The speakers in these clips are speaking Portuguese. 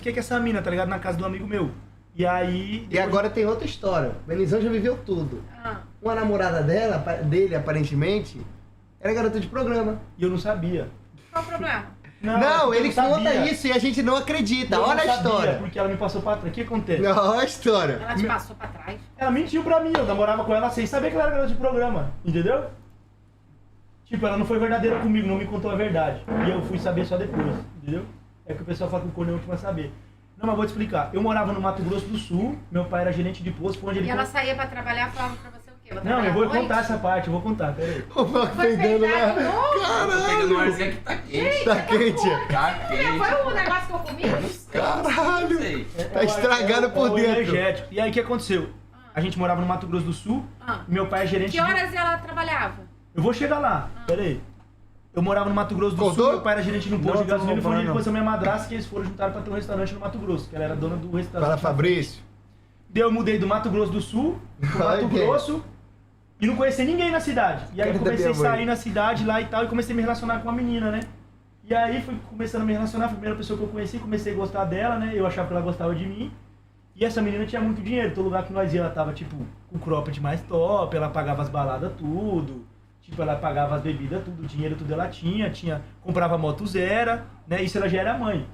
fiquei com essa mina, tá ligado? Na casa do amigo meu. E aí... E agora tem outra história. O Benizão já viveu tudo. Uma namorada dele, aparentemente, era garota de programa. E eu não sabia. Qual o problema? Não, ele conta isso e a gente não acredita. Olha a história. Porque ela me passou pra trás. O que acontece? Não, olha a história. Ela te passou pra trás? Ela mentiu pra mim. Eu namorava com ela sem saber que ela era garota de programa. Entendeu? Tipo, ela não foi verdadeira comigo, não me contou a verdade. E eu fui saber só depois. Entendeu? É que o pessoal fala que o corno é o último a saber. Não, mas vou te explicar. Eu morava no Mato Grosso do Sul. Meu pai era gerente de posto. Foi onde ele... E ela saía pra trabalhar, falava pra você o quê? Não, eu vou contar essa parte. Eu vou contar, peraí. O Marco peidando lá. Tô pegando um arzinho que tá quente. Tá quente. Tá quente. Foi o negócio que eu comi? Caralho. Não sei. Tá estragado por o dentro. energético. E aí o que aconteceu? A gente morava no Mato Grosso do Sul. Meu pai é gerente Que horas ela trabalhava? Eu vou chegar lá, peraí. Eu morava no Mato Grosso do Sul, meu pai era gerente de um posto de gasolina e foi onde ele conheceu minha madrasta, que eles foram juntar pra ter um restaurante no Mato Grosso, que ela era dona do restaurante. Fala, Fabrício. Daí eu mudei do Mato Grosso do Sul pro Mato Grosso e não conheci ninguém na cidade. E aí eu comecei a sair na cidade lá e tal, e comecei a me relacionar com uma menina, né? E aí fui começando a me relacionar, foi a primeira pessoa que eu conheci, comecei a gostar dela, né? Eu achava que ela gostava de mim. E essa menina tinha muito dinheiro, todo lugar que nós ia, ela tava, tipo, com cropped mais top, ela pagava as baladas tudo. Tipo, ela pagava as bebidas, tudo, o dinheiro tudo ela tinha, comprava moto zero, né? Isso ela já era mãe.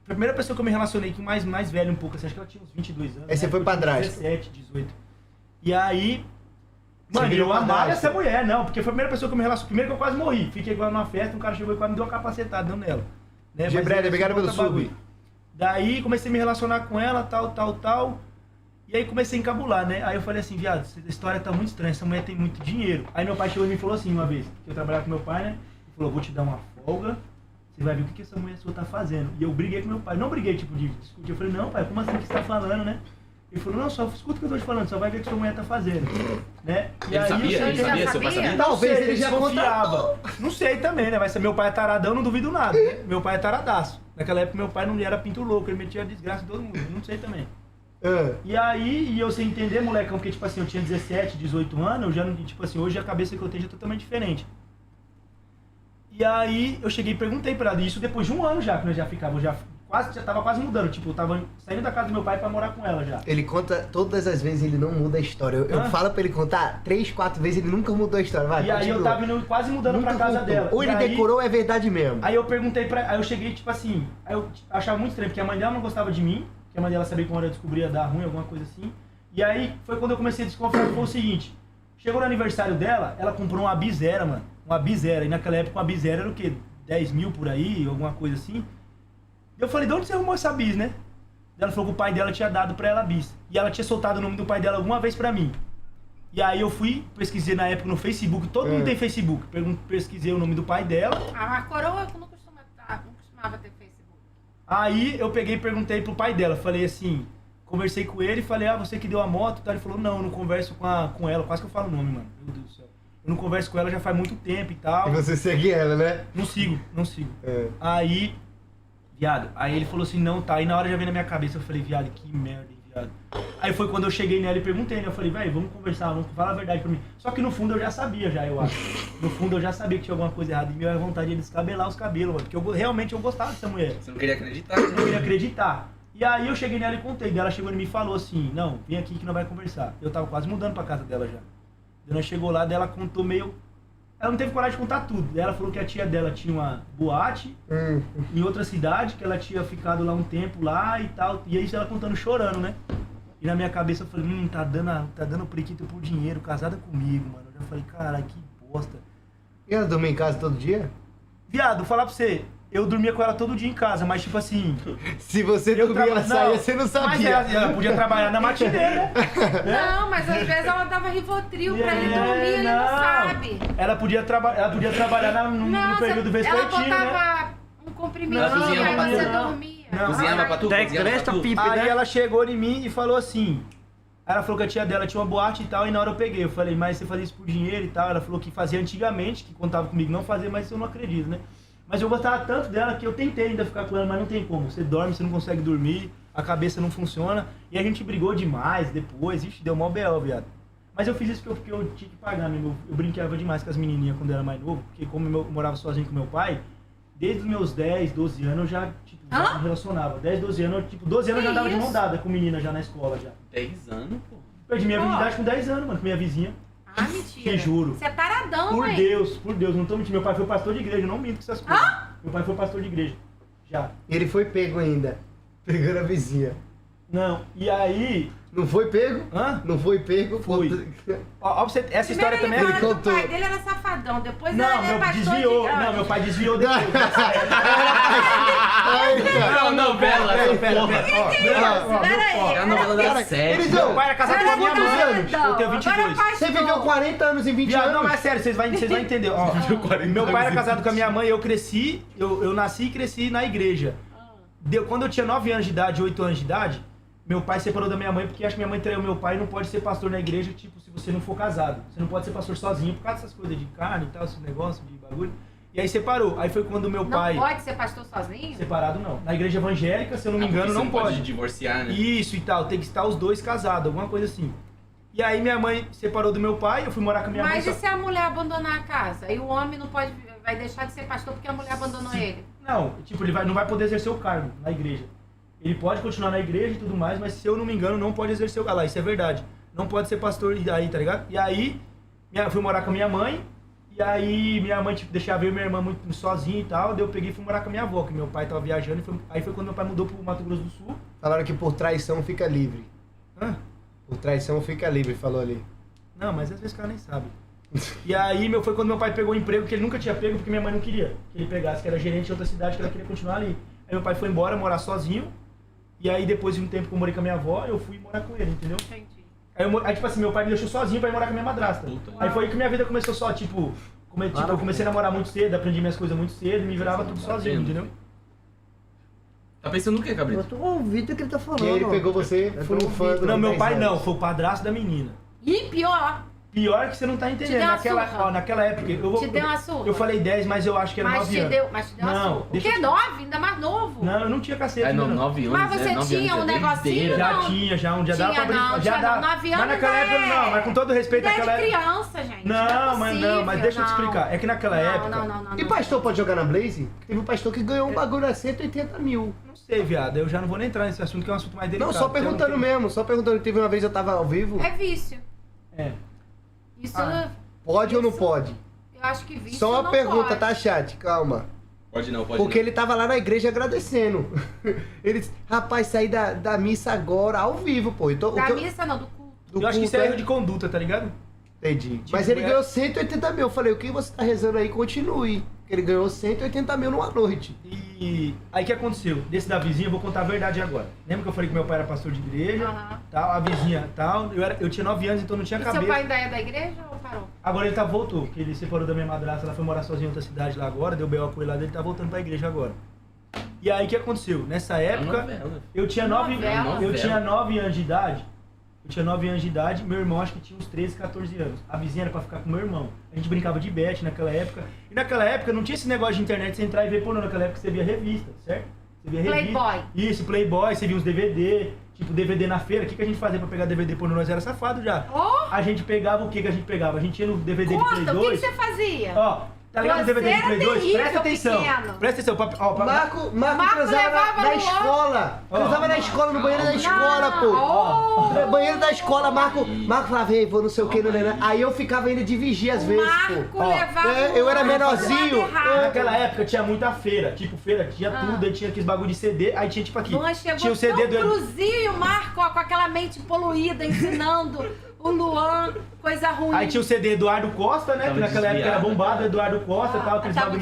Foi a primeira pessoa que eu me relacionei com mais velho um pouco, assim, acho que ela tinha uns 22 anos. Aí você foi padrasto. 17, 18. E aí, mano, eu amava essa mulher, não, porque foi a primeira pessoa que eu me relacionei. Primeiro que eu quase morri, fiquei com ela numa festa, um cara chegou e quase me deu uma capacetada, deu nela. Né? Gebreda, obrigado pelo sub. Daí comecei a me relacionar com ela, tal. E aí comecei a encabular, né? Aí eu falei assim, viado, essa história tá muito estranha, essa mulher tem muito dinheiro. Aí meu pai chegou e me falou assim uma vez, que eu trabalhava com meu pai, né? Ele falou, vou te dar uma folga, você vai ver o que essa mulher sua tá fazendo. E eu briguei com meu pai, não briguei tipo de discutir, eu falei, não pai, como assim que você tá falando, né? Ele falou, não, só escuta o que eu tô te falando, só vai ver o que sua mulher tá fazendo, né? E Ele aí, sabia? Ele sabia? Seu pai sabia? Talvez ele já confiava. Não sei também, né? Vai ser meu pai é taradão, não duvido nada, né? Meu pai é taradaço. Naquela época meu pai não era pinto louco, ele metia a desgraça em todo mundo, não sei também. E aí, e eu sem entender, molecão, porque tipo assim, eu tinha 17, 18 anos, eu já, tipo assim, hoje a cabeça que eu tenho já é totalmente diferente. E aí, eu cheguei e perguntei pra ela, isso depois de um ano já, que nós já ficávamos, já tava quase mudando, tipo, eu tava saindo da casa do meu pai pra morar com ela já. Ele conta todas as vezes, ele não muda a história. Eu falo pra ele contar 3, 4 vezes, ele nunca mudou a história. Vai, e aí eu tava quase mudando nunca pra casa voltou. dela. Ou ele decorou, é verdade mesmo. Aí eu perguntei aí eu cheguei, tipo assim, aí eu achava muito estranho, porque a mãe dela não gostava de mim, que a mãe dela sabia que quando eu descobria dar ruim, alguma coisa assim. E aí foi quando eu comecei a desconfiar, foi o seguinte, chegou no aniversário dela, ela comprou uma Bizera, mano, uma Bizera, e naquela época uma Bizera era o quê? 10 mil por aí, alguma coisa assim. E eu falei, de onde você arrumou essa bis, né? Ela falou que o pai dela tinha dado pra ela a bis. E ela tinha soltado o nome do pai dela alguma vez pra mim. E aí eu fui, pesquisei na época no Facebook, todo mundo tem Facebook. Pesquisei o nome do pai dela. A coroa não costumava ter Facebook. Aí eu peguei e perguntei pro pai dela. Falei assim, conversei com ele e falei, você que deu a moto? Ele falou, não, eu não converso com ela. Quase que eu falo o nome, mano. Meu Deus do céu. Eu não converso com ela já faz muito tempo e tal. E você segue ela, né? Não sigo. Aí... Viado, aí ele falou assim, não, tá. Aí na hora já veio na minha cabeça, eu falei, viado, que merda, hein, viado. Aí foi quando eu cheguei nela e perguntei, né? Eu falei, velho, vamos conversar, vamos falar a verdade pra mim. Só que no fundo eu já sabia, eu acho. No fundo eu já sabia que tinha alguma coisa errada. E minha vontade de descabelar os cabelos, mano. Porque realmente eu gostava dessa mulher. Você não queria acreditar? Eu não queria acreditar. E aí eu cheguei nela e contei. Daí ela chegou em mim e falou assim, não, vem aqui que nós vai conversar. Eu tava quase mudando pra casa dela já. Daí ela chegou lá, daí ela contou meio... Ela não teve coragem de contar tudo. Ela falou que a tia dela tinha uma boate em outra cidade, que ela tinha ficado lá um tempo lá e tal. E aí ela contando chorando, né? E na minha cabeça eu falei, tá dando prequito por dinheiro, casada comigo, mano. Eu já falei, caralho, que bosta. E ela dormia em casa todo dia? Viado, falar pra você, eu dormia com ela todo dia em casa, mas tipo assim... Se você dormia, ela saía, você não sabia. Mas ela podia trabalhar na matinê, né? Não, mas às vezes ela dava Rivotril pra ele dormir, ele não sabe. Ela podia trabalhar no período vespertino, né? Ela botava um comprimidinho, aí você dormia. Cozinhava pra tu? Aí ela chegou em mim e falou assim... Ela falou que a tia dela tinha uma boate e tal, e na hora eu peguei. Eu falei, mas você fazia isso por dinheiro e tal? Ela falou que fazia antigamente, que contava comigo não fazia, mas eu não acredito, né? Mas eu gostava tanto dela que eu tentei ainda ficar com ela, mas não tem como. Você dorme, você não consegue dormir, a cabeça não funciona. E a gente brigou demais depois, ixi, deu mó B.O., viado. Mas eu fiz isso porque eu tinha que pagar, né? Eu brinquava demais com as menininhas quando eu era mais novo, porque como eu morava sozinho com meu pai, desde os meus 10, 12 anos eu já, tipo, já me relacionava. 10, 12 anos, tipo, 12 anos eu já Que dava de mão isso? dada com menina já na escola já. 10 anos, pô. Perdi minha Ó. virgindade com 10 anos, mano, com minha vizinha. Ah, mentira. Te juro. Você é taradão, Por hein? Deus, não tô mentindo. Meu pai foi pastor de igreja, eu não minto com essas coisas. Meu pai foi pastor de igreja. Já. Ele foi pego ainda. Pegando a vizinha. Não, e aí... Não foi pego? Hã? Não foi pego? Fui. Ó, pra você, essa história também Primeiro é... ele fala que contou. o pai dele era safadão, depois Não, ele é meu pastor desviou. de... Não, meu pai desviou depois. Ai, cara. Não, novela, Pera. Ó, Pera aí. É a novela Cara, da sete. eles meu não- pai era casado com a minha mãe. Eu tenho 22. Você viveu 40 anos em 20 Viado, anos? não, mas é sério, vocês vão entender. Ó, meu pai era casado com a minha mãe, eu cresci, eu nasci e cresci na igreja. Quando eu tinha 9 anos de idade, 8 anos de idade, meu pai separou da minha mãe porque acha que minha mãe traiu meu pai e não pode ser pastor na igreja, tipo, se você não for casado. Você não pode ser pastor sozinho por causa dessas coisas de carne e tal, esse negócio de bagulho. E aí separou. Aí foi quando meu pai... Não pode ser pastor sozinho? Separado não. Na igreja evangélica, se eu não me engano, não pode. Divorciar, né? Isso e tal, tem que estar os dois casados, alguma coisa assim. E aí minha mãe separou do meu pai, eu fui morar com a minha mãe. Mas só- e se a mulher abandonar a casa? Aí o homem não pode, vai deixar de ser pastor porque a mulher abandonou ele? Não, tipo, ele não vai poder exercer o cargo na igreja. Ele pode continuar na igreja e tudo mais, mas se eu não me engano, não pode exercer o cargo. Lá, isso é verdade. Não pode ser pastor aí, tá ligado? E aí, eu fui morar com a minha mãe, e aí minha mãe, tipo, deixava eu e minha irmã muito sozinha e tal, daí eu peguei e fui morar com a minha avó, que meu pai tava viajando, aí foi quando meu pai mudou pro Mato Grosso do Sul. Falaram que por traição fica livre. Hã? Por traição fica livre, falou ali. Não, mas às vezes o cara nem sabe. E aí foi quando meu pai pegou um emprego que ele nunca tinha pego, porque minha mãe não queria que ele pegasse, que era gerente de outra cidade, que ela queria continuar ali. Aí meu pai foi embora, morar sozinho, e aí depois de um tempo que eu morei com a minha avó, eu fui morar com ele, entendeu? Entendi. Aí tipo assim, meu pai me deixou sozinho pra ir morar com a minha madrasta. Puta. Aí foi aí que minha vida começou só, tipo, eu comecei a namorar muito cedo, aprendi minhas coisas muito cedo, me virava tudo sozinho, entendeu? Tá pensando no que, Eu Cabrito? tô ouvindo o que ele tá falando. E aí ele ó. pegou você, Eu tô furunfando. ouvindo. Não, meu 10 pai anos. não, foi o padrasto da menina. E pior, Pior que você não tá entendendo. deu uma surra. Naquela época, te deu uma surra. eu falei 10, mas eu acho que era mas 9 te anos. deu uma Não, surra. O deixa que? eu- 9? Ainda mais novo? Não, eu não tinha cacete. É, não, ainda não. 9 anos, Mas você né? 9 tinha anos, um é negocinho? doideira. Já Não. tinha, já dava Tinha pra brincar. não, Já tinha dava. não. 9 anos Mas naquela época não, mas com todo respeito Ideia naquela de época. criança, gente. Não, mas não, mas deixa eu te não. explicar. É que naquela época. Não. E pastor pode jogar na Blaze? Teve um pastor que ganhou um bagulho a 180 mil. Não sei, viado. Eu já não vou nem entrar nesse assunto, que é um assunto mais delicado. Não, só porque eu perguntando tenho- mesmo, só perguntando. Teve uma vez eu tava ao vivo. É vício. É. Isso, Pode ou não Isso. pode? eu acho que vício Só uma não pergunta, pode. tá, chat? Calma. Pode não, pode Porque não. ele tava lá na igreja agradecendo. Ele disse, rapaz, saí da missa agora, ao vivo, pô. Então, Da missa não, do culto. do Eu acho que isso culto é erro de conduta, tá ligado? Entendi. Tipo, Mas ele é- ganhou 180 mil. Eu falei, o que você tá rezando aí, continue. Ele ganhou 180 mil numa noite. E aí o que aconteceu? Desse da vizinha, eu vou contar a verdade agora. Lembra que eu falei que meu pai era pastor de igreja, Aham. tal, a vizinha tal. Eu tinha 9 anos, então não tinha E cabeça. seu pai ainda é da igreja ou parou? Agora ele voltou, porque ele separou da minha madrasta, ela foi morar sozinha em outra cidade lá agora, deu B.O. com ele lá, ele tá voltando pra igreja agora. E aí o que aconteceu? Nessa época, novela. eu tinha 9 Novela. eu tinha 9 anos de idade. Eu tinha 9 anos de idade, meu irmão acho que tinha uns 13, 14 anos. A vizinha era pra ficar com meu irmão. A gente brincava de bet naquela época. E naquela época não tinha esse negócio de internet, você entrar e ver pornô. Naquela época você via revista, certo? Você via revista. Playboy. Isso, Playboy, você via uns DVD. Tipo, DVD na feira. O que a gente fazia pra pegar DVD pornô? Nós era safado já. Oh, A gente pegava o que a gente pegava? A gente ia no DVD de conta, Play o que 2. você fazia? Ó, tá ligado o Você DVD de era Play 2? terrível, Presta atenção. pequeno. Presta atenção. Ó, Marco Marco transava levava na no escola. Ó. Transava na escola, no banheiro da escola, pô. Ó. Banheiro da escola, Marco falava, ei, vou não sei o que, Calma né? aí. Aí eu ficava indo de vigia às O vezes, Marco pô. Ó, levava eu era o menorzinho. lado errado. Naquela época tinha muita feira, tipo feira, tinha Ah. tudo, aí tinha aqueles bagulho de CD, aí tinha tipo aqui. Luan chegou Tinha o CD tão do. cruzinho, Marco, ó, com aquela mente poluída, ensinando o Luan, coisa ruim. Aí tinha o CD Eduardo Costa, né? Tava Que naquela época era desviado, bombado, né? Eduardo Costa e tal, aqueles Tava bagulho